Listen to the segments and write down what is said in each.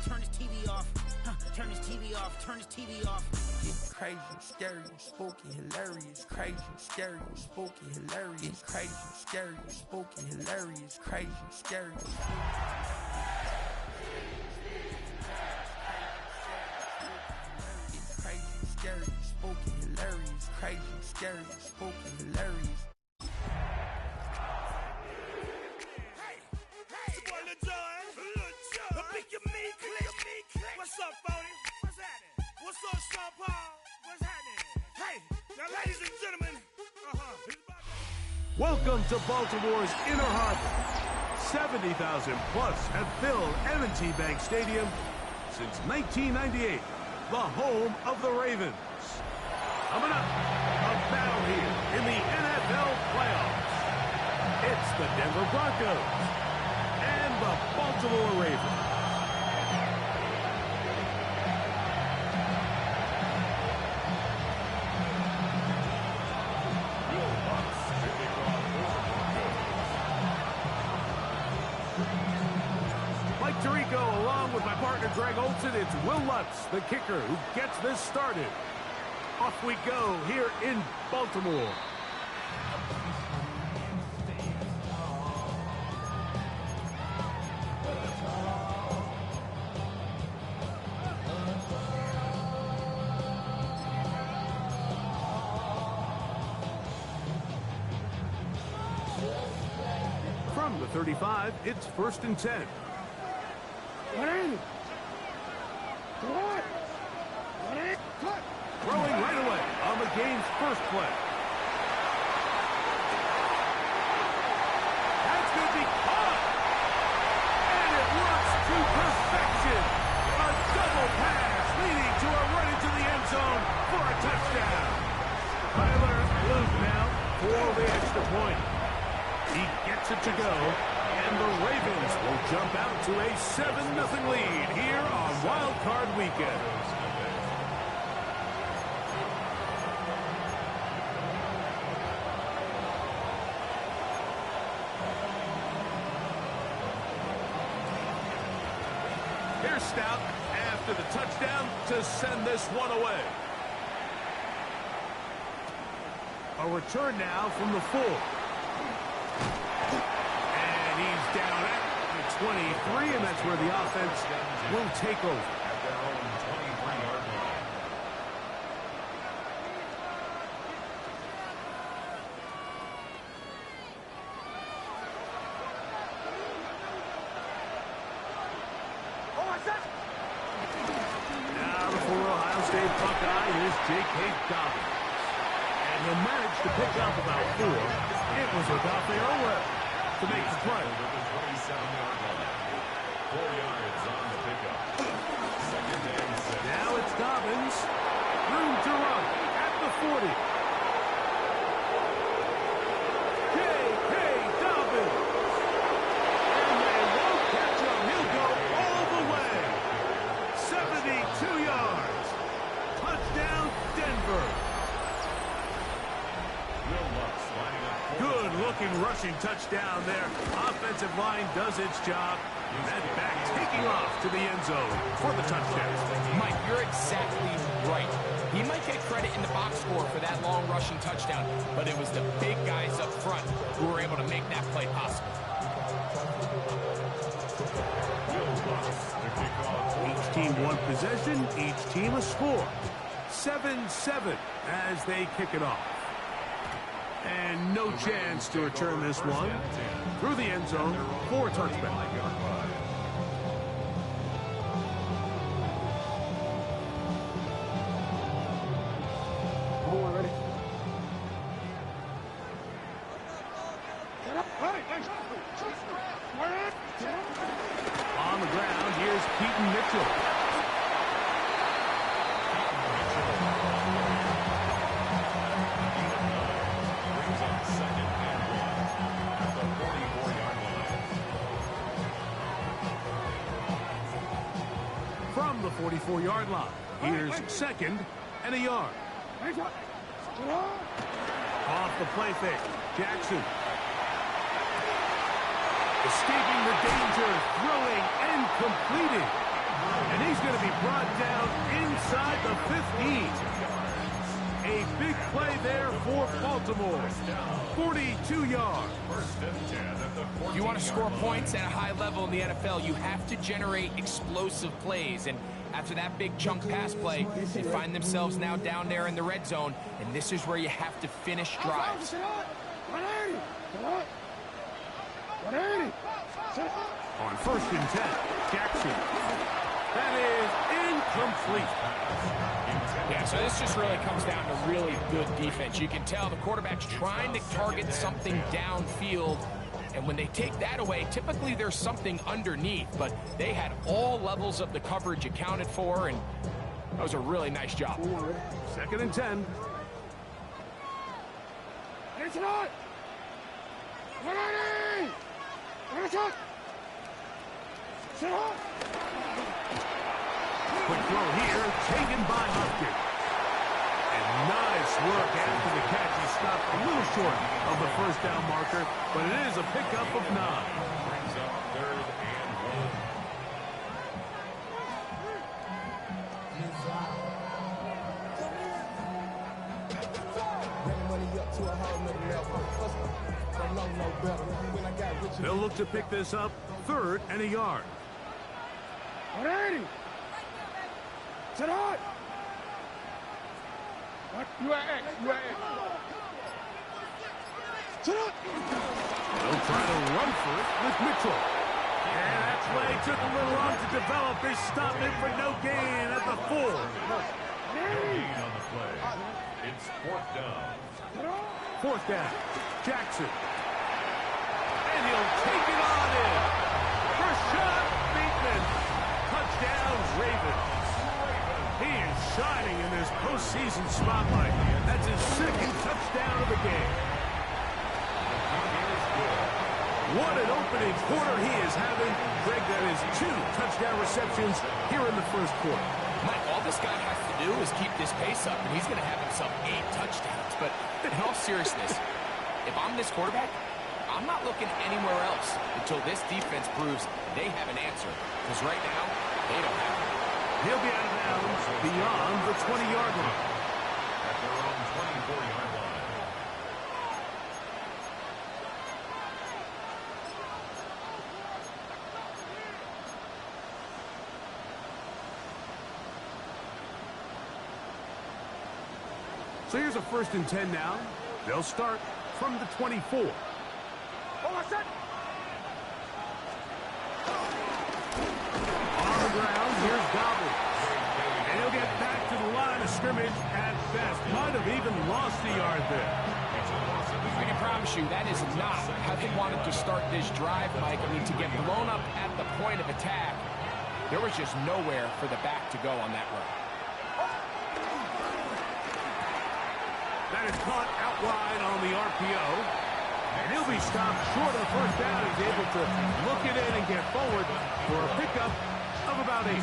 turn his TV off. Turn his TV off, turn his TV off. It's crazy, scary, spooky, hilarious. Crazy, scary, spooky, hilarious. Crazy, scary, spooky, hilarious. Crazy, scary. It's crazy, scary, spooky, hilarious. Crazy, scary, spooky, hilarious. What's up, Phony? What's happening? What's up, Sean Paul? What's happening? Hey, now, ladies and gentlemen, welcome to Baltimore's Inner Harbor. 70,000 plus have filled M&T Bank Stadium since 1998, the home of the Ravens. Coming up, a battle here in the NFL playoffs. It's the Denver Broncos and the Baltimore Ravens. Along with my partner Greg Olson, it's Will Lutz, the kicker, who gets this started. Off we go here in Baltimore. From the 35, it's 1st and 10. Throwing right away on the game's first play. That's going to be caught. And it works to perfection. A double pass leading to a run into the end zone for a touchdown. Tyler Luke now for the extra point. He gets it to go. And the Ravens will jump out to a 7-0 lead here on Wild Card Weekend. Here's Stout after the touchdown to send this one away. A return now from the full. He's down at the 23, and that's where the offense will take over. At their own 23-yard line. Now for Ohio State Buckeye is J.K. Dobbins. And he'll manage to pick up about 4. It was Odafe Oweh to make the play. 27-yard line. 4 yards on the pickup. 2nd and 7. Now it's Dobbins. Room to run at the 40. J.K. Dobbins. And they won't catch him. He'll go all the way. 72 yards. Touchdown, Denver. Good-looking rushing touchdown there. Offensive line does its job. And back taking off to the end zone for the touchdown. Mike, you're exactly right. He might get credit in the box score for that long rushing touchdown, but it was the big guys up front who were able to make that play possible. Each team one possession, each team a score. 7-7 as they kick it off. And no chance to return this one through the end zone for a touchback. On the ground, here's Keaton Mitchell. From the 44-yard line, here's 2nd and a yard. Off the play fake, Jackson. Escaping the danger, throwing and completing. And he's going to be brought down inside the 15. A big play there for Baltimore. 42 yards. If you want to score points at a high level in the NFL, you have to generate explosive plays. And after that big chunk pass play, they find themselves now down there in the red zone. And this is where you have to finish drives. On 1st and 10, Jackson. That is incomplete. Yeah, so this just really comes down to really good defense. You can tell the quarterback's trying to target something downfield, and when they take that away, typically there's something underneath, but they had all levels of the coverage accounted for, and that was a really nice job. 2nd and 10. Quick throw here, taken by Hopkins. And nice work after the catch. He stopped a little short of the 1st down marker, but it is a pickup of 9. Brings up 3rd and 1. They'll look to pick this up, 3rd and a yard. They'll try to run for it with Mitchell. And that play took a little long to develop. They stopped it for no gain at the 4. gain on the play. It's 4th down. 4th down. Jackson. And he'll take it on in. Rashad Bateman. Touchdown, Ravens. He is shining in this postseason spotlight. That's his 2nd touchdown of the game. What an opening quarter he is having. Greg, that is 2 touchdown receptions here in the 1st quarter. Mike, all this guy has to do is keep this pace up, and he's going to have himself 8 touchdowns. But in all seriousness, if I'm this quarterback, I'm not looking anywhere else until this defense proves they have an answer. Because right now, they don't have it. He'll be out of bounds beyond the 20-yard line. At their own 24-yard line. So here's a 1st and 10 now. They'll start from the 24. On the ground, here's Gobble. And he'll get back to the line of scrimmage at best. Might have even lost the yard there. I can promise you that is not how they wanted to start this drive, Mike. I mean, to get blown up at the point of attack, there was just nowhere for the back to go on that run. That is caught out wide on the RPO. And he'll be stopped short of the 1st down. He's able to look it in and get forward for a pickup of about 8.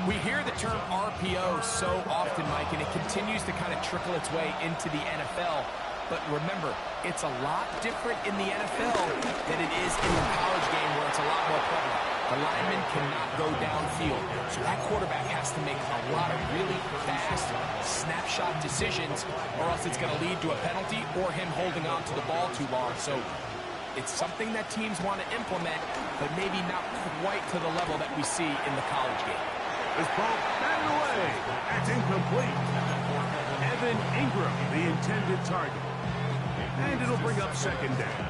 We hear the term RPO so often, Mike, and it continues to kind of trickle its way into the NFL. But remember, it's a lot different in the NFL than it is in the college game where it's a lot more prevalent. The lineman cannot go downfield, so that quarterback has to make a lot of really fast snapshot decisions, or else it's going to lead to a penalty or him holding on to the ball too long. So it's something that teams want to implement, but maybe not quite to the level that we see in the college game. This ball batted away. That's incomplete. Evan Ingram, the intended target. And it'll bring up 2nd down.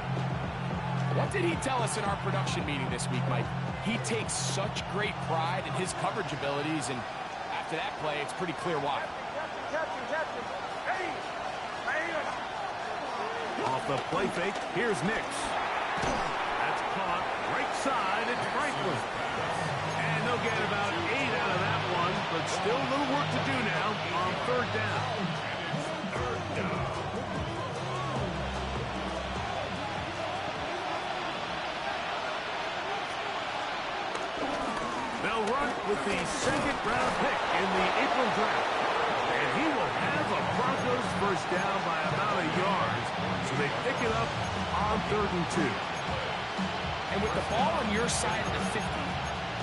What did he tell us in our production meeting this week, Mike? He takes such great pride in his coverage abilities, and after that play, it's pretty clear why. Off the play fake, here's Nix. That's caught right side, it's Franklin. And they'll get about 8 out of that one, but still a little work to do now on 3rd down. They'll run with the 2nd round pick in the April draft. And he will have a Broncos 1st down by about a yard. So they pick it up on 3rd and 2. And with the ball on your side of the 50,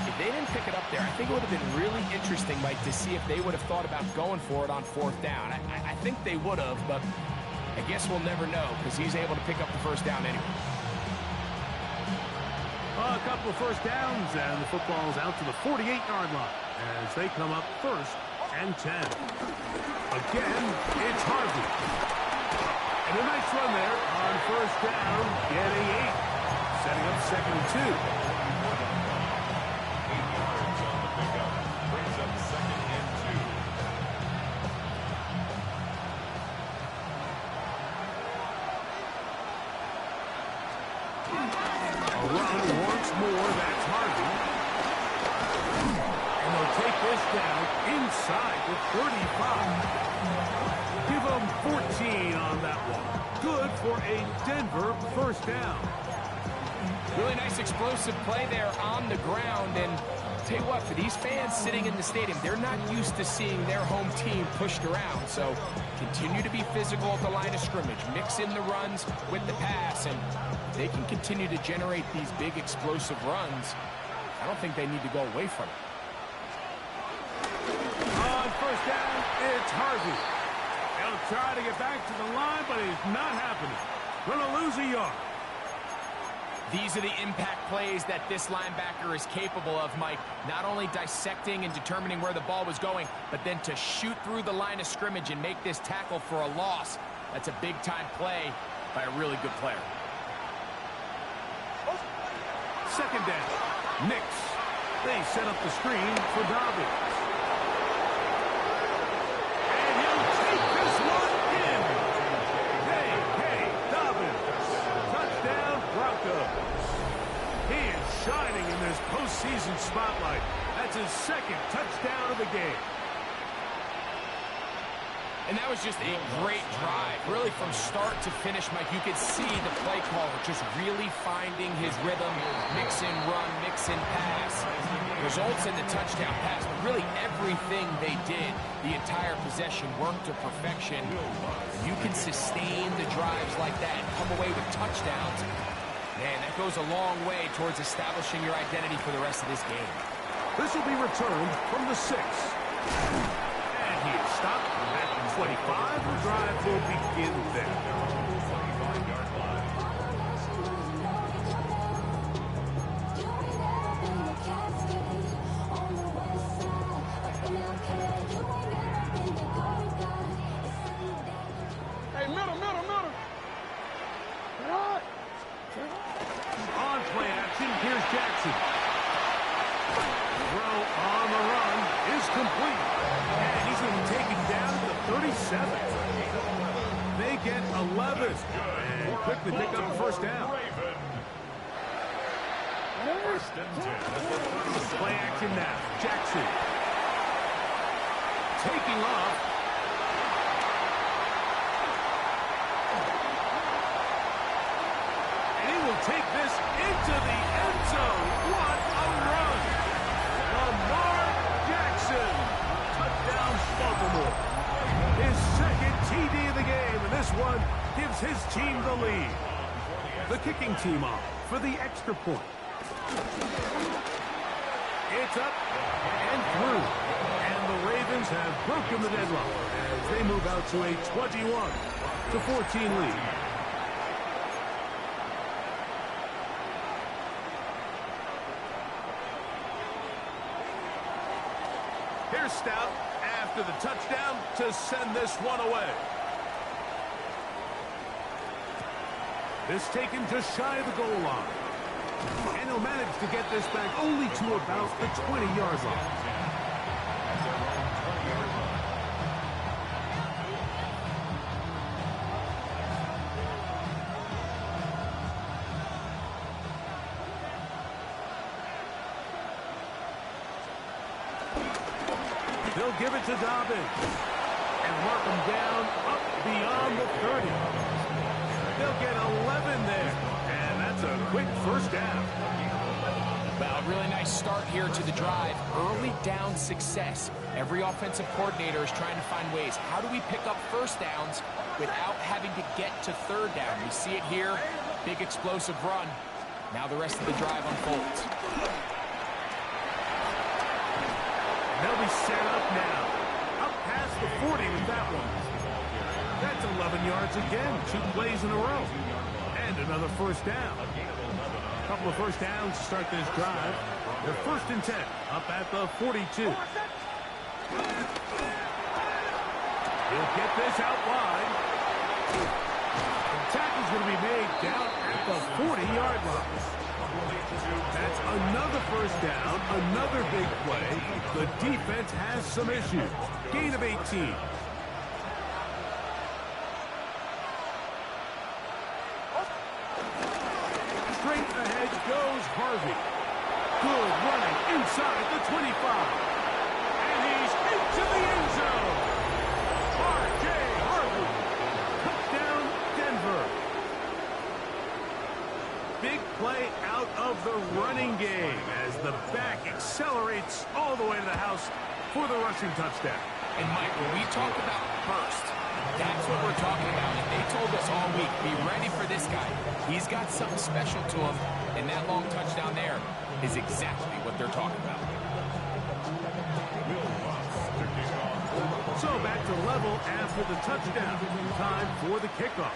if they didn't pick it up there. I think it would have been really interesting, Mike, to see if they would have thought about going for it on 4th down. I think they would have, but I guess we'll never know because he's able to pick up the 1st down anyway. A couple of 1st downs, and the football's out to the 48-yard line as they come up 1st and 10. Again, it's Harvey. And a nice run there on 1st down, getting 8. Setting up 2nd and 2. 8 yards on the pickup. Brings up 2nd and 2. A run once more, that's Harvey. And they'll take this down inside the 35. Give them 14 on that one. Good for a Denver 1st down. Really nice explosive play there on the ground. And I'll tell you what, for these fans sitting in the stadium, they're not used to seeing their home team pushed around. So continue to be physical at the line of scrimmage. Mix in the runs with the pass. And if they can continue to generate these big explosive runs, I don't think they need to go away from it. On 1st down, it's Harvey. He'll try to get back to the line, but it's not happening. Going to lose a yard. These are the impact plays that this linebacker is capable of, Mike. Not only dissecting and determining where the ball was going, but then to shoot through the line of scrimmage and make this tackle for a loss. That's a big-time play by a really good player. 2nd down. Knicks. They set up the screen for Dobbins. And he'll take this one in. Hey, Dobbins. Touchdown, Broncos. He is shining in this postseason spotlight. That's his 2nd touchdown of the game. And that was just a great drive. Really from start to finish, Mike, you could see the play caller just really finding his rhythm, mix in run, mix in pass. Results in the touchdown pass, but really everything they did, the entire possession worked to perfection. You can sustain the drives like that and come away with touchdowns. Man, that goes a long way towards establishing your identity for the rest of this game. This will be returned from the 6. And he is stopped at the 25. The drive will begin there. 25-yard line. Hey, middle. On play action, here's Jackson. Throw on the run is complete. And he's going to be taken down to the 37. They get 11. And quickly pick up a 1st down. First and 10. Play action now. Jackson. Taking off. And he will take this into the end zone. What a run. Lamar Jackson. Touchdown, Baltimore. His 2nd TD of the game, and this one gives his team the lead. The kicking team off for the extra point. It's up and through. And the Ravens have broken the deadlock as they move out to a 21-14 lead. Here's Stout after the touchdown to send this one away. This taken just shy of the goal line. And he'll manage to get this back only to about the 20-yard line. They'll give it to Dobbins and mark him down up beyond the 30. They'll get 11 there, and that's a quick 1st down. Well, really nice start here to the drive. Early down success. Every offensive coordinator is trying to find ways. How do we pick up 1st downs without having to get to 3rd down? We see it here. Big explosive run. Now the rest of the drive unfolds. They'll be set up now. Up past the 40 with that one. That's 11 yards again. 2 plays in a row. And another first down. A couple of first downs to start this drive. They're 1st and 10, up at the 42. He'll get this out wide. The tackle's going to be made down at the 40-yard line. That's another first down, another big play. The defense has some issues. Gain of 18. Straight ahead goes Harvey. Good running inside the 25. And he's into the end zone. R.J. Harvey. Touchdown, Denver. Big play out of the running game as the back accelerates all the way to the house for the rushing touchdown. And Mike, when we talk about burst, that's what we're talking about. And they told us all week, be ready for this guy. He's got something special to him, and that long touchdown there is exactly what they're talking about. So back to level after the touchdown. Time for the kickoff.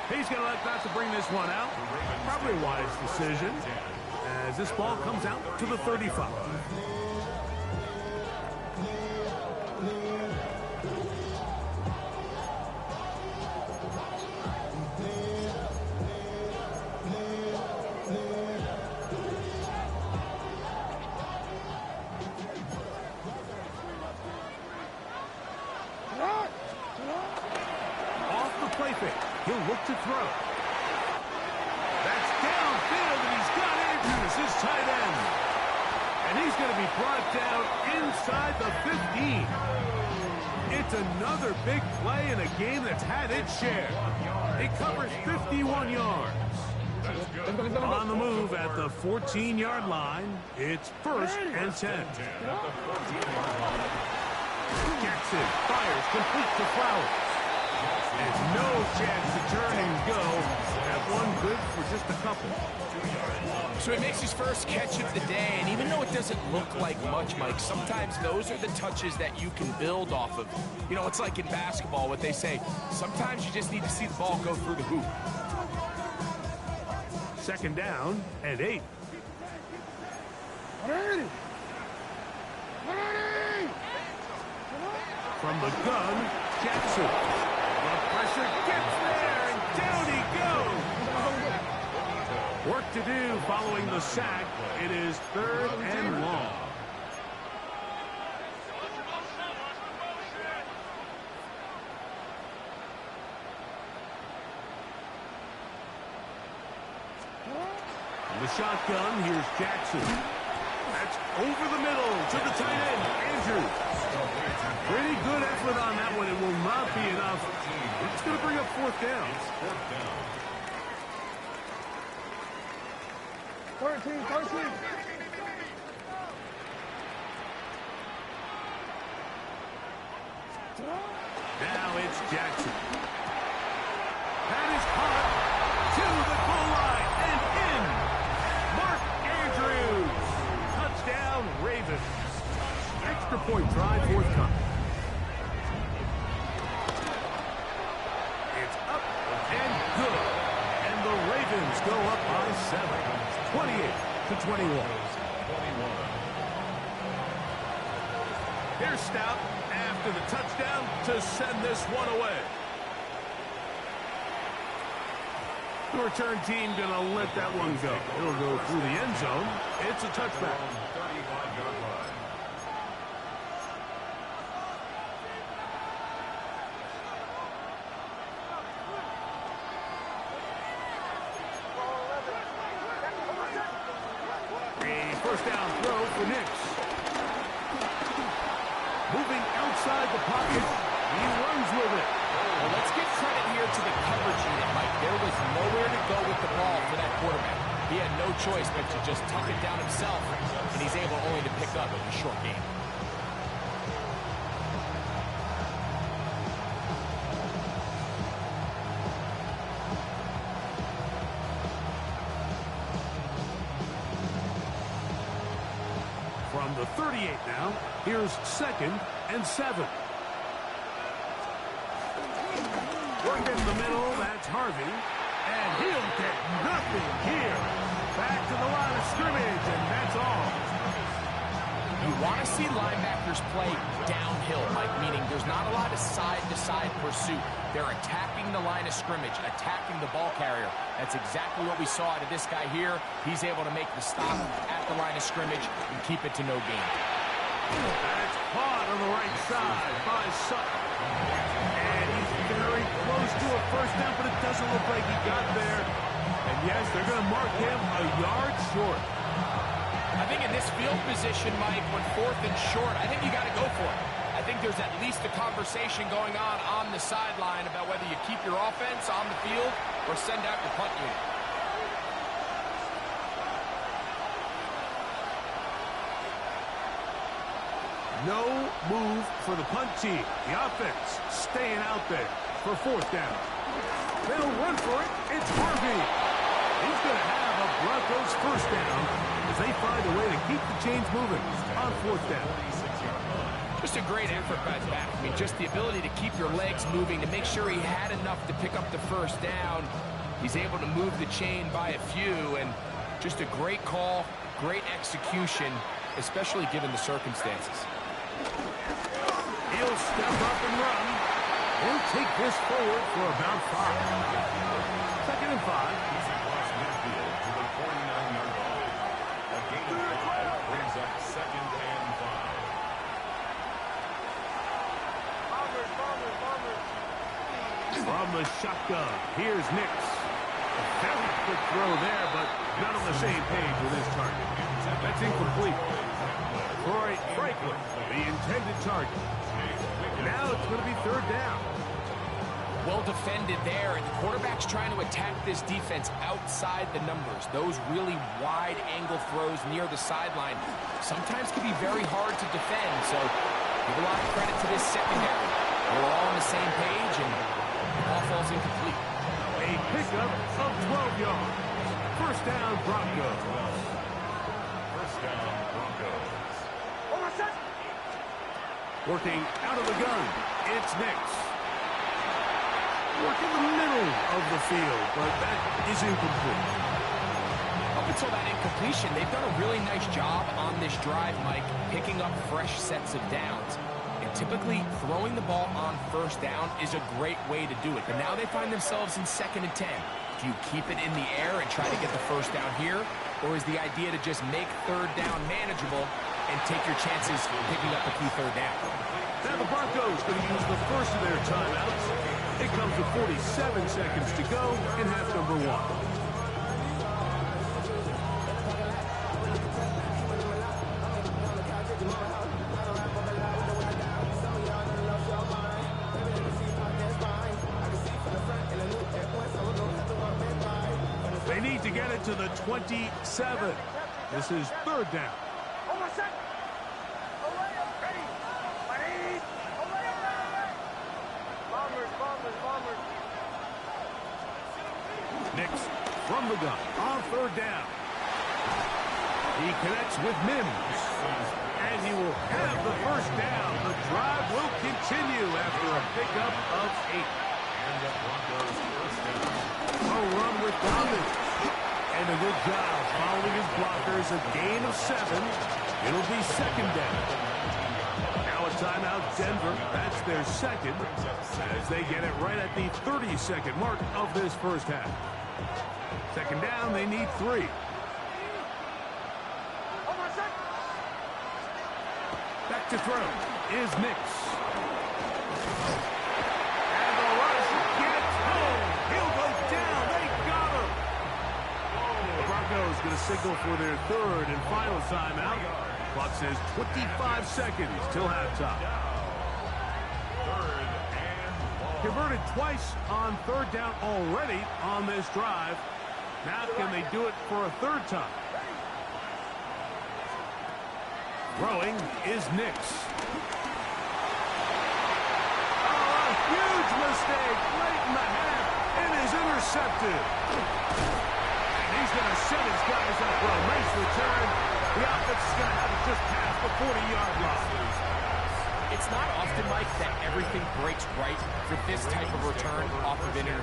He's going to elect not to bring this one out. Probably a wise decision as this ball comes out to the 35. He'll look to throw. That's downfield, and he's got Andrews, his tight end. And he's going to be brought down inside the 15. It's another big play in a game that's had its share. It covers 51 yards. On the move at the 14-yard line, it's 1st and 10. Jackson fires complete to Flowers. And no chance to turn and go. That one good for just a couple. So he makes his first catch of the day, and even though it doesn't look like much, Mike, sometimes those are the touches that you can build off of. You know, it's like in basketball, what they say, sometimes you just need to see the ball go through the hoop. 2nd down and 8. From the gun, Jackson. The pressure gets there, and down he goes. Work to do following the sack. It is 3rd and long. The shotgun, here's Jackson. That's over the middle to the tight end, Andrews. Pretty good effort on that one. It will not be enough. It's going to bring up 4th down. 13. Now it's Jackson. That is caught to the goal line and in. Mark Andrews. Touchdown, Ravens. Extra point try forthcoming. It's up and good. And the Ravens go up by 7. 28-21. Here's Stout after the touchdown to send this one away. The return team going to let that one go. It'll go through the end zone. It's a touchback. 35-yard line. A first down throw for Nix. Moving outside the pocket. He runs with it. Well, let's give credit here to the coverage unit, Mike. There was nowhere to go with the ball for that quarterback. He had no choice but to just tuck it down himself, and he's able only to pick up a short game. From the 38 now, here's 2nd and 7. Work in the middle, that's Harvey. And he'll get nothing here. Back to the line of scrimmage, and that's all. You want to see linebackers play downhill, Mike, meaning there's not a lot of side-to-side pursuit. They're attacking the line of scrimmage, attacking the ball carrier. That's exactly what we saw out of this guy here. He's able to make the stop at the line of scrimmage and keep it to no gain. That's caught on the right side by Sutton. And he's very close to a first down, but it doesn't look like he got there. And yes, they're going to mark him a yard short. I think in this field position, Mike, when 4th and short, I think you got to go for it. I think there's at least a conversation going on the sideline about whether you keep your offense on the field or send out your punt unit. No move for the punt team. The offense staying out there for 4th down. They'll run for it. It's Harvey. He's going to have a Broncos first down as they find a way to keep the chains moving on 4th down. Just a great effort by the back. I mean, just the ability to keep your legs moving, to make sure he had enough to pick up the first down. He's able to move the chain by a few, and just a great call, great execution, especially given the circumstances. He'll step up and run. He'll take this forward for about 5. 2nd and 5. Across midfield to the 49-yard line. A gain of 5 brings up 2nd and 5. From the shotgun, here's Nix. A very quick throw there, but not on the same page with his target. That's incomplete. Troy Franklin, the intended target. Now it's going to be 3rd down. Well defended there, and the quarterback's trying to attack this defense outside the numbers. Those really wide angle throws near the sideline sometimes can be very hard to defend, so give a lot of credit to this secondary. We're all on the same page, and the ball falls incomplete. A pickup of 12 yards. First down, Broncos. First down, Broncos. Working out of the gun, it's Nix. Work in the middle of the field, but that is incomplete. Up until that incompletion, they've done a really nice job on this drive, Mike, picking up fresh sets of downs. And typically, throwing the ball on first down is a great way to do it. But now they find themselves in 2nd and 10. Do you keep it in the air and try to get the first down here? Or is the idea to just make 3rd down manageable and take your chances picking up a key 3rd down? Now the Broncos going to use the first of their timeouts. It comes with 47 seconds to go in half number 1. They need to get it to the 27. This is 3rd down. Nix from the gun on 3rd down. He connects with Mims. And he will have the first down. The drive will continue after a pickup of 8. And the Broncos first down. A run with Dobbins. And a good job following his blockers. A gain of 7. It'll be 2nd down. Now a timeout, Denver. That's their 2nd. As they get it right at the 30-second mark of this first half. 2nd down, they need 3. Back to throw is Nix. And the rush gets home. He'll go down. They got him. The Broncos going to signal for their 3rd and final timeout. Clock says 25 seconds till halftime. Converted twice on 3rd down already on this drive. Now can they do it for a 3rd time? Throwing is Nix. Oh, a huge mistake late in the half. It is intercepted. And he's going to set his guys up well. Nice return. The offense is going to have to just pass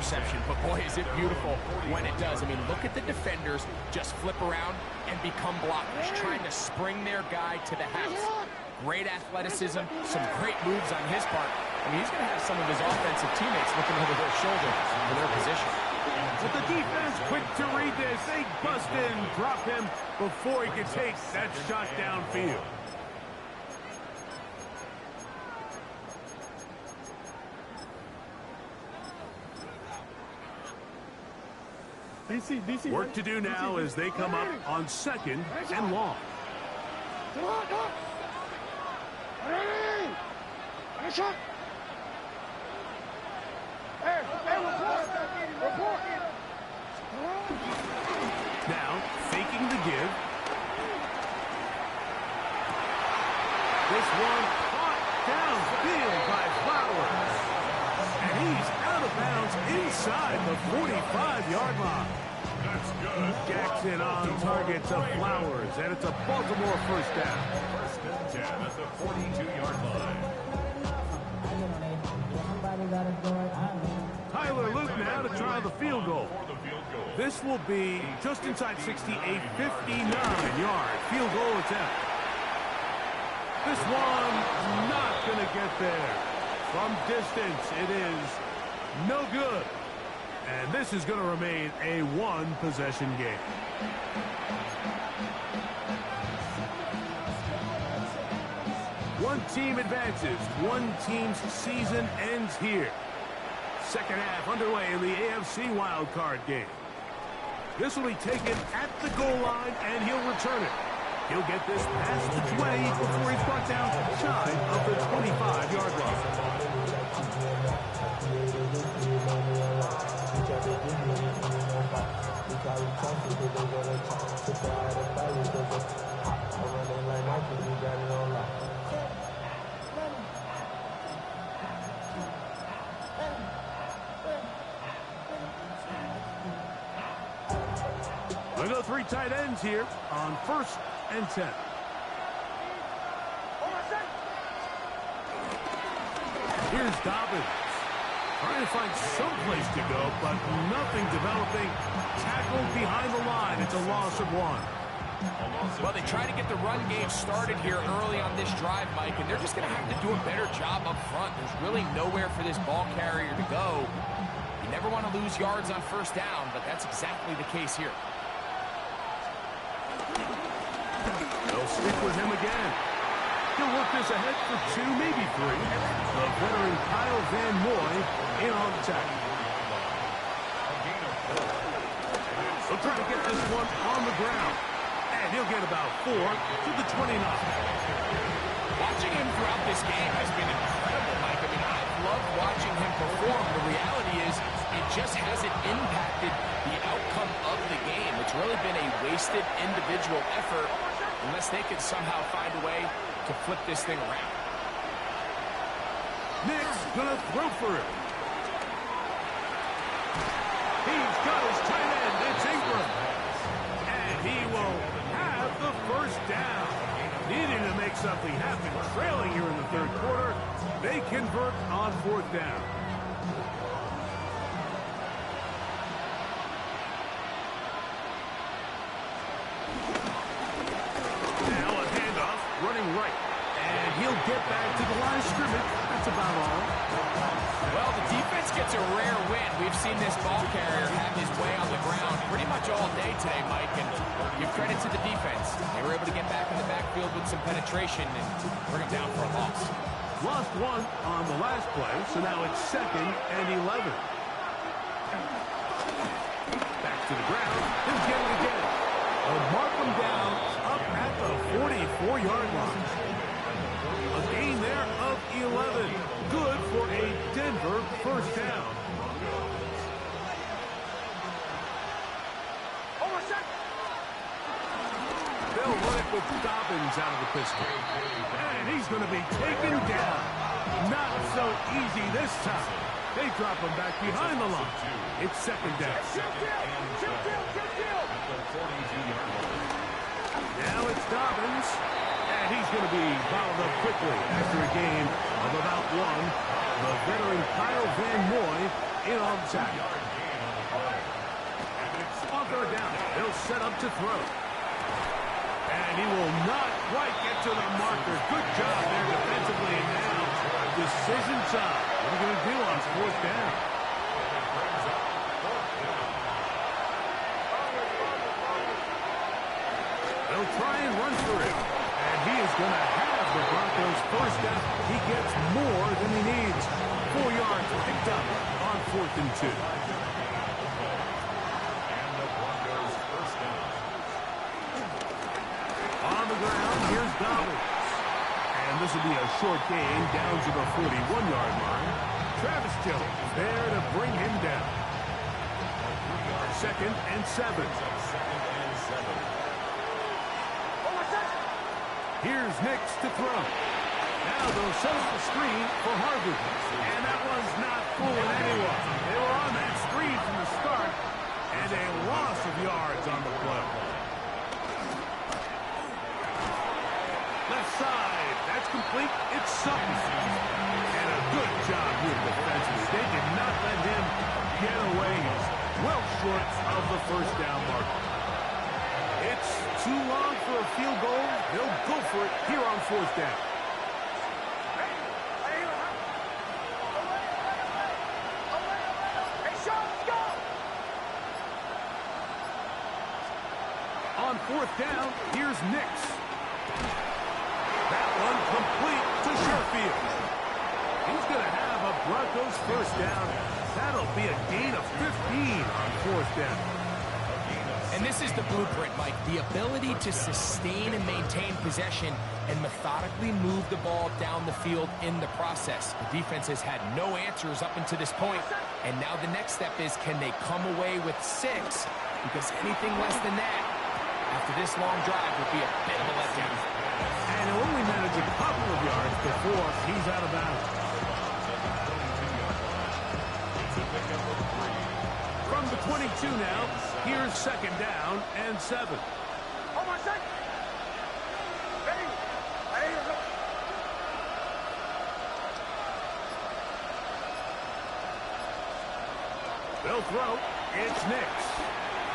interception, but boy, is it beautiful when it does. I mean, look at the defenders just flip around and become blockers, trying to spring their guy to the house. Great athleticism, some great moves on his part. I mean, he's going to have some of his offensive teammates looking over their shoulder for their position. With the defense quick to read this, they bust in, drop him before he can take that shot downfield. Work to do now as they come up on 2nd and long. Now, faking the give. This one caught downfield by Flowers. And he's out of bounds inside the 45-yard line. That's good. Jackson on target to Flowers, and it's a Baltimore first down. First and 10 at the 42-yard line. Tyler Luke now to try the field goal. For the field goal. This will be just inside 60, a 59-yard field goal attempt. This one not going to get there. From distance, it is no good. And this is going to remain a one-possession game. One team advances. One team's season ends here. Second half underway in the AFC wildcard game. This will be taken at the goal line, and he'll return it. He'll get this past the 20 before he's brought down shy of the 25-yard line. We'll go 3 tight ends here on 1st and 10. Here's Dobbins. Trying to find some place to go, but nothing developing. Tackled behind the line. It's a loss of 1. Well, they try to get the run game started here early on this drive, Mike, and they're just going to have to do a better job up front. There's really nowhere for this ball carrier to go. You never want to lose yards on first down, but that's exactly the case here. They'll stick with him again. He'll work this ahead for 2, maybe 3. The veteran Kyle Van Noy in on the tackle. He'll try to get this one on the ground. And he'll get about 4 to the 29. Watching him throughout this game has been incredible, Mike. I mean, I've loved watching him perform. The reality is it just hasn't impacted the outcome of the game. It's really been a wasted individual effort unless they can somehow find a way to flip this thing around. Nick's gonna throw for it. He's got his tight end. It's Ingram. And he will have the first down. Needing to make something happen. Trailing here in the 3rd quarter. They convert on 4th down. Now a handoff, running right. And he'll get back to the line of scrimmage. That's about all. Well, the defense gets a rare win. We've seen this ball carrier have his way on the ground pretty much all day today, Mike, and give credit to the defense. They were able to get back in the backfield with some penetration and bring them down for a loss. Lost 1 on the last play, so now it's 2nd and 11. Back to the ground. He'll get it again. They'll mark him down up at the 44-yard line. A gain there of 11. Good for a Denver first down. They'll run it with Dobbins out of the pistol. And he's going to be taken down. Not so easy this time. They drop him back behind the line. It's 2nd down. Now it's Dobbins. And he's going to be bottled up quickly after a gain of about 1. The veteran Kyle Van Noy in on the tackle. On third down, they'll set up to throw. And he will not quite get to the marker. Good job there defensively. And now, decision time. What are you going to do on fourth down? They'll try and run for it. And he is going to have the Broncos first down. He gets more than he needs. 4 yards picked up on 4th and 2. And the Broncos first down. On the ground, here's Dobbins. And this will be a short gain down to the 41-yard line. Travis Jones there to bring him down. 2nd and 7. Here's Nix to throw. Now they'll set up the screen for Harvey. And that one's not fooling anyone. They were on that screen from the start. And a loss of yards on the play. Left side. That's complete. It's Sutton. And a good job here defensively. They did not let him get away. He's well short of the first down marker. It's too long for a field goal. They'll go for it here on 4th down. On 4th down, here's Nix. That one complete to Sherfield. He's going to have a Broncos first down. That'll be a gain of 15 on 4th down. And this is the blueprint, Mike. The ability to sustain and maintain possession and methodically move the ball down the field in the process. The defense has had no answers up until this point, and now the next step is, can they come away with 6? Because anything less than that, after this long drive, would be a bit of a letdown. And he'll only manage a couple of yards before he's out of bounds. From the 22 now, here's 2nd down and 7. They'll throw. It's Nix.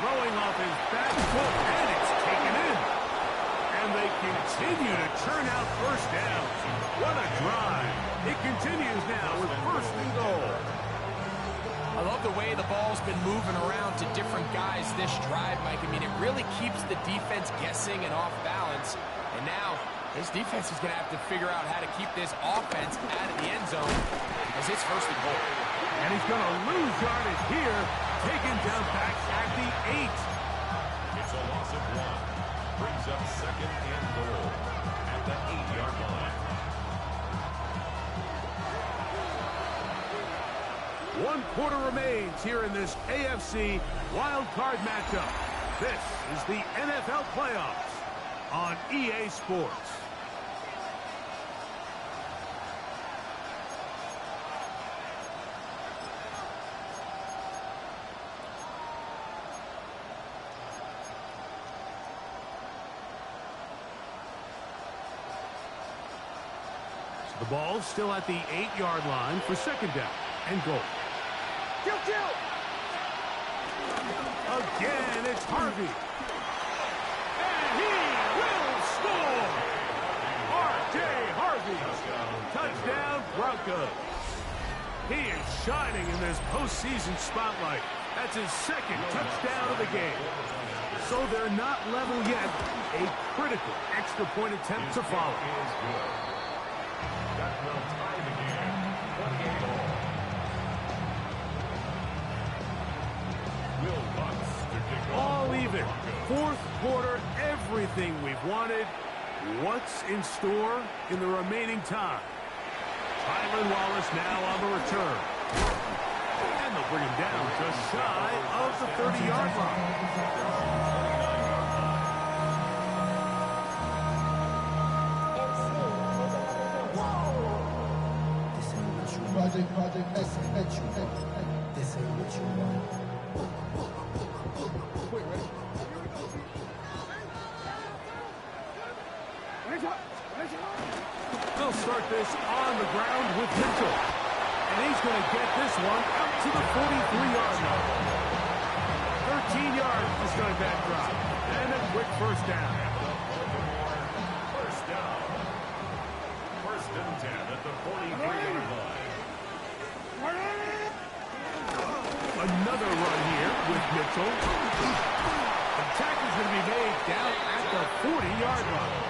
Throwing off his back foot, and it's taken in. And they continue to churn out first downs. What a drive. It continues now with 1st and goal. I love the way the ball's been moving around to different guys this drive, Mike. I mean, it really keeps the defense guessing and off balance. And now, this defense is going to have to figure out how to keep this offense out of the end zone because it's 1st and goal. And he's going to lose yardage here, taken down back at the 8. It's a loss of 1. Brings up 2nd and goal at the 8-yard line. 1 quarter remains here in this AFC wild card matchup. This is the NFL playoffs on EA Sports. So the ball still at the 8-yard line for 2nd down and goal. Again, it's Harvey. And he will score! R.J. Harvey. Touchdown, Broncos. He is shining in this postseason spotlight. That's his 2nd touchdown of the game. So they're not level yet. A critical extra point attempt to follow. That will tie the game. 28-all. All even. 4th quarter, everything we've wanted. What's in store in the remaining time? Tylan Wallace now on the return. And they'll bring him down just shy of the 30-yard line. Project X, this ain't what you want. They'll start this on the ground with Mitchell. And he's going to get this one out to to the 43-yard line. 13 yards to start that drive. And a quick first down. First down. First and 10 at the 43-yard line. Another run here with Mitchell. The tackle's going to be made down at the 40-yard line.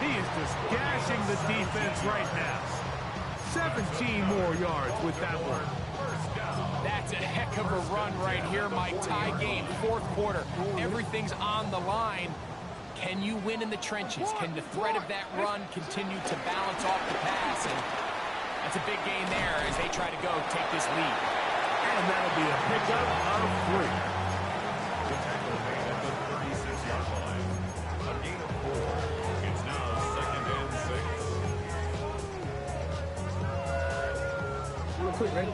He is just gashing the defense right now. 17 more yards with that one. That's a heck of a run right here, Mike. Tie game, fourth quarter. Everything's on the line. Can you win in the trenches? Can the threat of that run continue to balance off the pass? And that's a big gain there as they try to go take this lead. And that'll be a pickup of 3. The tackle made at the 36-yard line. A gain of 4. It's now second and 6.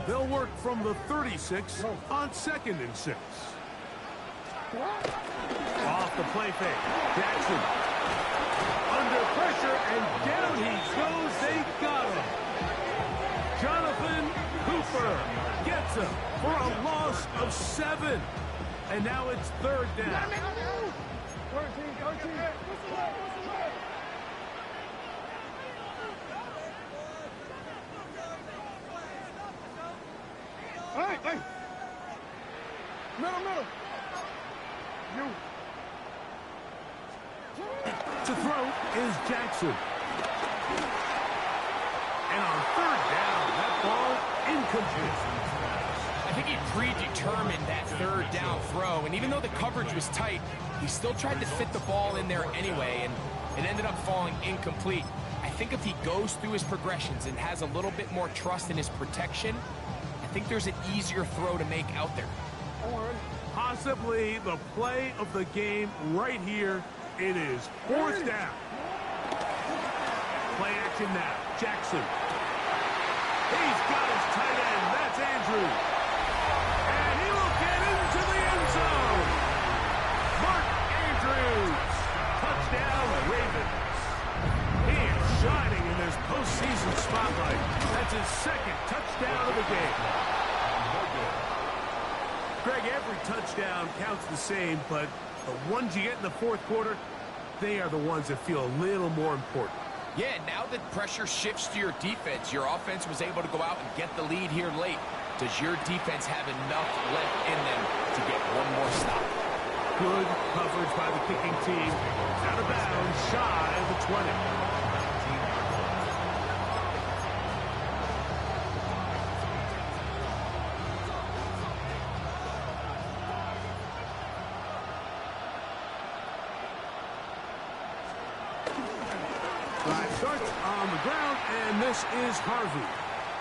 They'll work from the 36 on second and 6. Off the play fake. Jackson. Under pressure, and down he goes. They got him. Jonathan Cooper gets him for a loss of 7. And now it's third down. Hey! Middle! You! To throw is Jackson. And on third down, that ball incomplete. I think he predetermined that third down throw, and even though the coverage was tight, he still tried to fit the ball in there anyway, and it ended up falling incomplete. I think if he goes through his progressions and has a little bit more trust in his protection, I think there's an easier throw to make out there. Possibly the play of the game right here. It is fourth down. Play action now. Jackson. He's got his tight end. That's Andrew. And he will get into the end zone. Mark Andrews. Touchdown, Ravens. He is shining in this postseason spotlight. That's his second touchdown of the game. Greg, every touchdown counts the same, but the ones you get in the fourth quarter, they are the ones that feel a little more important. Yeah, now that pressure shifts to your defense, your offense was able to go out and get the lead here late. Does your defense have enough left in them to get one more stop? Good coverage by the kicking team. Out of bounds, shy of the 20. Starts on the ground, and this is Harvey.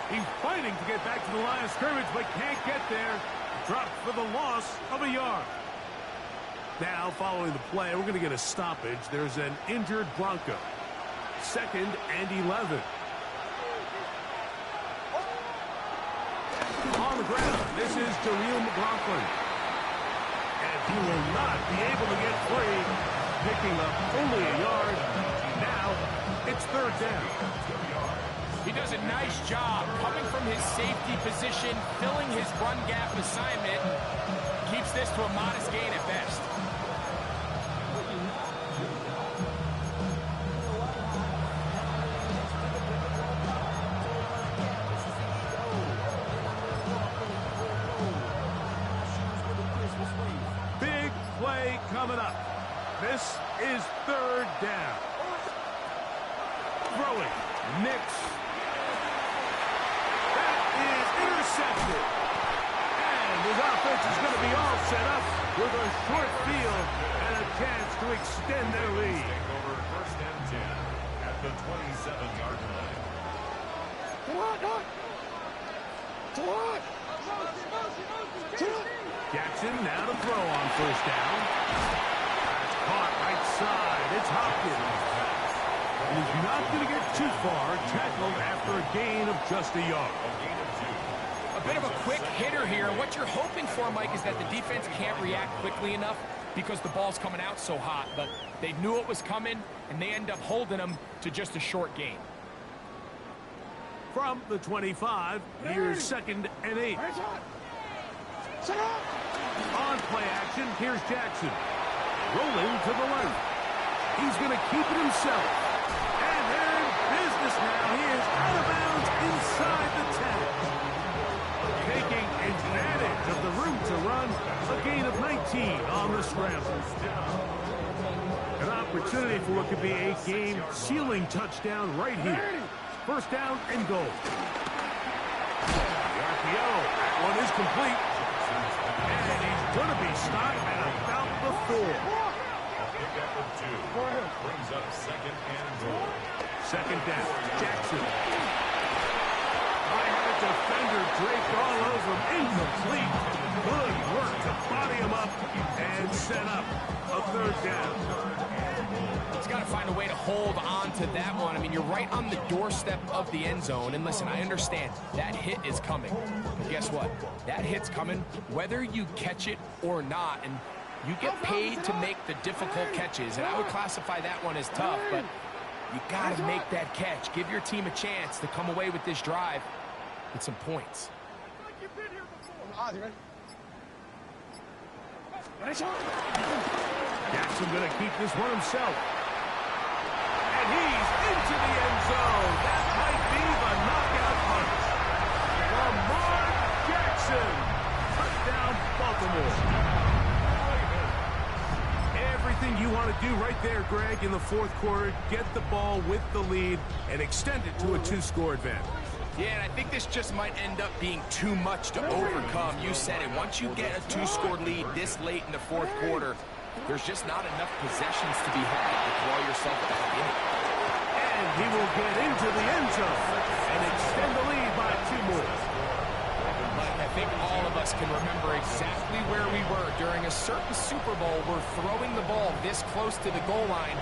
He's fighting to get back to the line of scrimmage, but can't get there. Dropped for the loss of a yard. Now, following the play, we're going to get a stoppage. There's an injured Bronco. Second and 11. On the ground, this is Jareem McLaughlin. And he will not be able to get free, picking up only a yard. Now, it's third down. He does a nice job coming from his safety position, filling his run gap assignment, keeps this to a modest gain at best. Big play coming up. This is third down. Throwing. Nix. That is intercepted. And his offense is going to be all set up with a short field and a chance to extend their lead. Over first and 10 at the 27-yard line. Jackson now to throw on first down. That's caught right side. It's Hopkins. And he's not going to get too far. Tackled after a gain of just a yard. A bit of a quick hitter here. What you're hoping for, Mike, is that the defense can't react quickly enough because the ball's coming out so hot. But they knew it was coming, and they end up holding them to just a short gain. From the 25, here's 2nd and 8. On play action, here's Jackson. Rolling to the left. He's going to keep it himself. And they're in business now. He is out of bounds inside the 10. Taking advantage of the room to run. A gain of 19 on the scramble. An opportunity for what could be a game-sealing touchdown right here. First down and goal. The RPO. That one is complete. And he's going to be stopped at about the 4. Pick up of 2. Brings up 2nd and goal. 2nd down. Jackson. I had a defender draped all over him. Incomplete. Good work to body him up and set up a 3rd down. He's got to find a way to hold on to that one. I mean, you're right on the doorstep of the end zone. And listen, I understand that hit is coming. But guess what? That hit's coming whether you catch it or not. And you get paid to make the difficult catches. And I would classify that one as tough. But you got to make that catch. Give your team a chance to come away with this drive with some points. Jackson going to keep this one himself. And he's into the end zone. That might be the knockout punch. Lamar Jackson. Touchdown, Baltimore. Everything you want to do right there, Greg, in the 4th quarter. Get the ball with the lead and extend it to a 2-score advantage. Yeah, and I think this just might end up being too much to overcome. You said it. Once you get a 2-score lead this late in the 4th quarter, there's just not enough possessions to be had to claw yourself back in. And he will get into the end zone and extend the lead by 2 more. But I think all of us can remember exactly where we were during a certain Super Bowl where throwing the ball this close to the goal line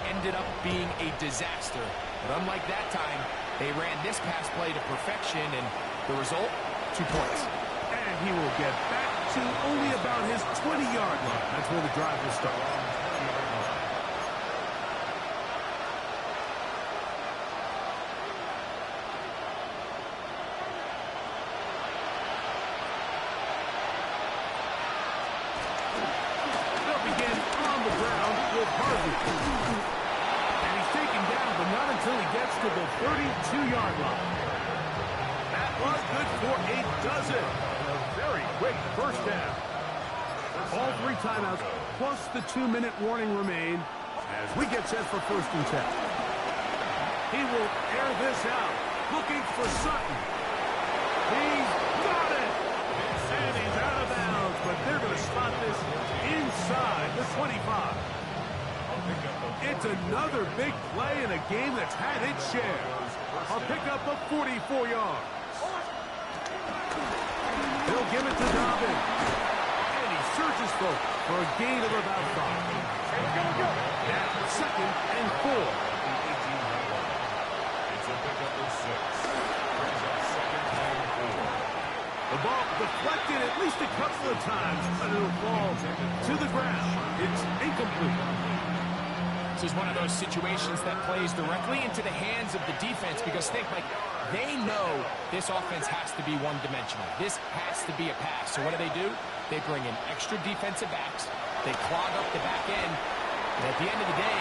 ended up being a disaster. But unlike that time, they ran this pass play to perfection, and the result, 2 points. And he will get back to only about his 20-yard line. That's where the drive will start. They'll begin on the ground with Harvey. Not until he gets to the 32-yard line. That was good for a dozen. A very quick first down. All 3 timeouts plus the 2-minute warning remain as we get set for 1st and 10. He will air this out, looking for Sutton. He's got it! And he's out of bounds, but they're going to spot this inside the 25. It's another big play in a game that's had its share. A pickup of 44 yards. He'll give it to Dobbin. And he searches for a gain of about 5. Now 2nd and 4. It's a pickup of 6. Brings up 2nd and 4. The ball deflected at least a couple of times, but it'll fall to the ground. It's incomplete. This is one of those situations that plays directly into the hands of the defense because think, like, they know this offense has to be one-dimensional. This has to be a pass. So what do? They bring in extra defensive backs. They clog up the back end. And at the end of the day,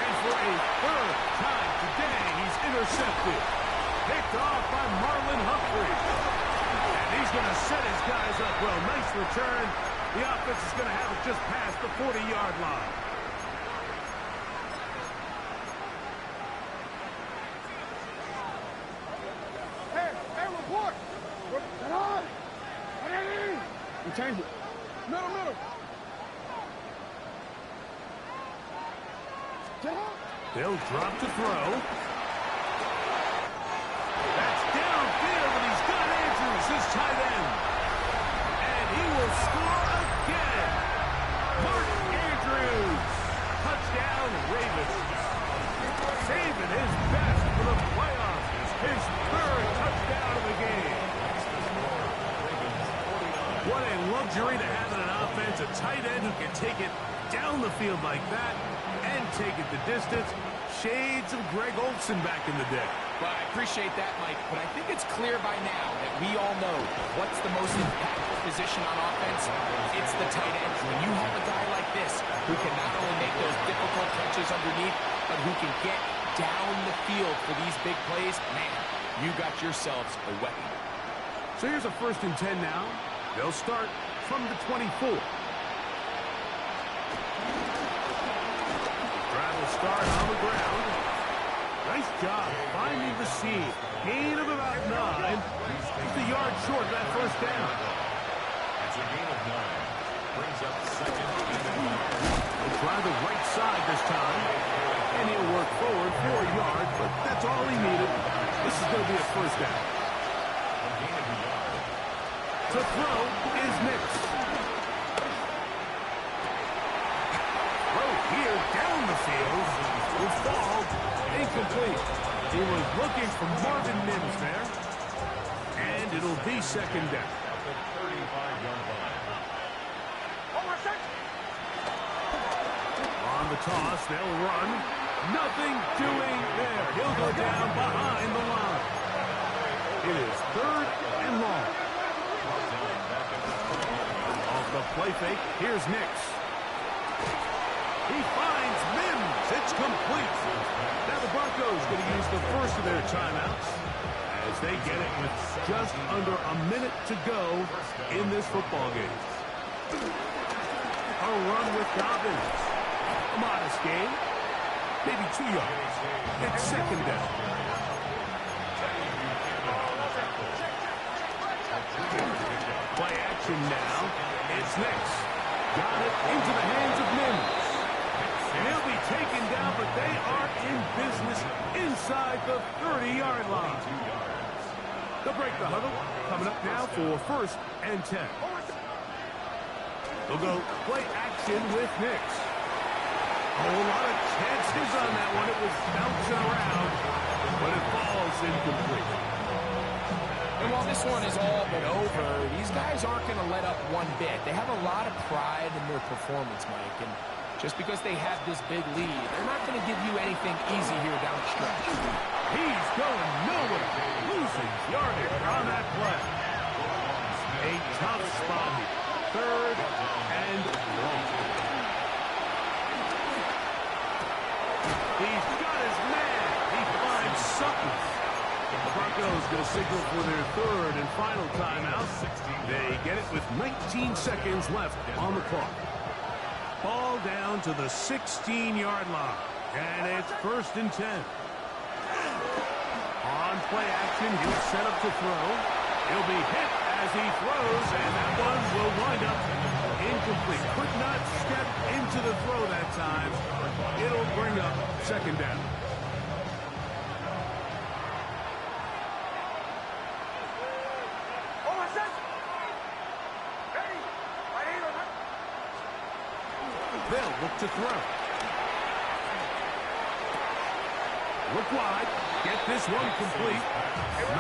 and for a 3rd time today, he's intercepted. Picked off by Marlon Humphrey. And he's going to set his guys up well. Nice return. The offense is going to have it just past the 40-yard line. Change it. Middle. They'll drop to throw. That's downfield, and he's got Andrews, his tight end. And he will score again. Mark Andrews. Touchdown, Ravens. Saving his best for the playoffs. His 3rd touchdown of the game. What a luxury to have in an offense, a tight end who can take it down the field like that and take it the distance. Shades of Greg Olsen back in the day. Well, I appreciate that, Mike, but I think it's clear by now that we all know what's the most impactful position on offense. It's the tight end. When you have a guy like this who can not only make those difficult catches underneath, but who can get down the field for these big plays, man, you got yourselves a weapon. So here's a 1st and 10 now. They'll start from the 24. Drive will start on the ground. Nice job finding the seam. Gain of about 9. Just a yard short of that 1st down. It's a gain of 9. Brings up 2nd and 9. He'll try the right side this time. And he'll work forward for a yard, but that's all he needed. This is going to be a 1st down. A gain of a yard. To throw is Nix. Throw here down the field. Will fall. Incomplete. He was looking for Marvin Mims there. And it'll be 2nd down. At the 35-yard line. On the toss, they'll run. Nothing doing there. He'll go down behind the line. It is 3rd and long. Off the play fake, here's Nix. He finds Mims. It's complete. Now the Broncos going to use the first of their timeouts as they get it with just under a minute to go in this football game. A run with Dobbins. A modest game. Maybe 2 yards. It's 2nd down. Play action now. It's Nix. Got it into the hands of Mims. And he'll be taken down, but they are in business inside the 30-yard line. They'll break the huddle. Coming up now for 1st and 10. They'll go play action with Nix. A whole lot of chances on that one. It was bouncing around, but it falls incomplete. And while this one is all but over, these guys aren't going to let up one bit. They have a lot of pride in their performance, Mike. And just because they have this big lead, they're not going to give you anything easy here down the stretch. He's going nowhere. Losing yardage on that play. A tough spot here. 3rd and long. He's got his man. He finds Sutton. The Broncos going to signal for their 3rd and final timeout. They get it with 19 seconds left on the clock. Ball down to the 16-yard line. And it's 1st and 10. On play action, he'll set up to throw. He'll be hit as he throws, and that one will wind up incomplete. Could not step into the throw that time. It'll bring up 2nd down. They'll look to throw. Look wide. Get this one complete.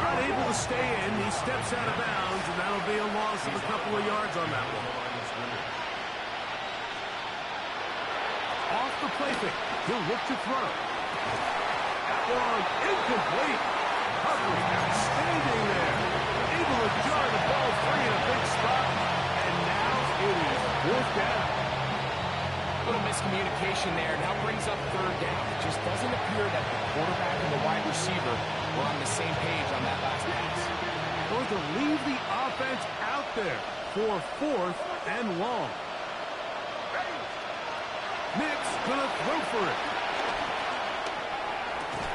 Not able to stay in. He steps out of bounds, and that'll be a loss of a couple of yards on that one. Off the play fake. He'll look to throw. That one incomplete. Coverage outstanding there. Able to jar the ball free in a big spot. And now it is 4th down. A little miscommunication there. Now brings up 3rd down. It just doesn't appear that the quarterback and the wide receiver were on the same page on that last pass. Going to leave the offense out there for 4th and long. Nix going to throw for it.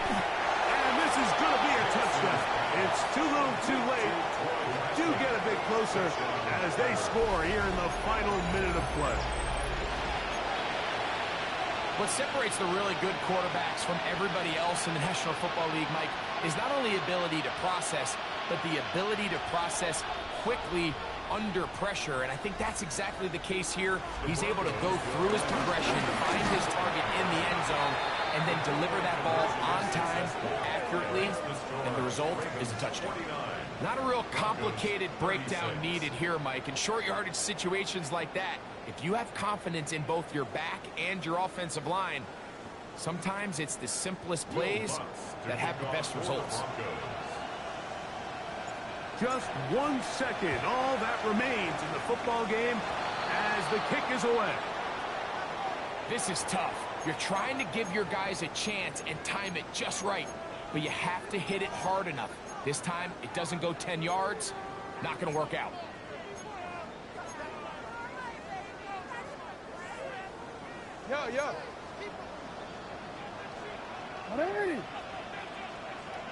And this is going to be a touchdown. It's too little too late. Do get a bit closer as they score here in the final minute of play. What separates the really good quarterbacks from everybody else in the National Football League, Mike, is not only ability to process, but the ability to process quickly under pressure. And I think that's exactly the case here. He's able to go through his progression, find his target in the end zone, and then deliver that ball on time, accurately, and the result is a touchdown. Not a real complicated breakdown needed here, Mike. In short yardage situations like that, if you have confidence in both your back and your offensive line, Sometimes it's the simplest plays that have the best results. Just 1 second, all that remains in the football game as the kick is away. This is tough. You're trying to give your guys a chance and time it just right, but you have to hit it hard enough. This time, it doesn't go 10 yards. Not going to work out. Yeah. Hey!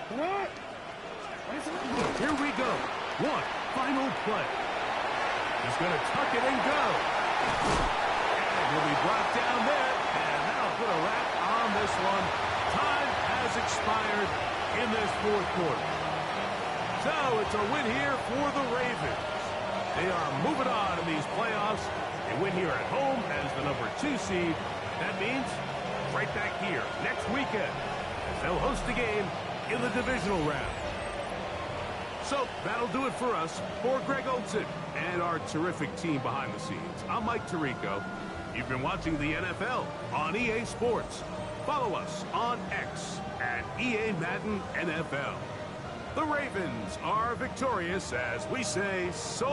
Come on! Here we go. One final play. He's going to tuck it and go. And he'll be brought down there, and that'll put a wrap on this one. Time has expired in this fourth quarter. So it's a win here for the Ravens. They are moving on in these playoffs. They win here at home as the number 2 seed. That means right back here next weekend as they'll host a game in the divisional round. So that'll do it for us. For Greg Olson and our terrific team behind the scenes, I'm Mike Tirico. You've been watching the NFL on EA Sports. Follow us on X at EA Madden NFL. The Ravens are victorious as we say so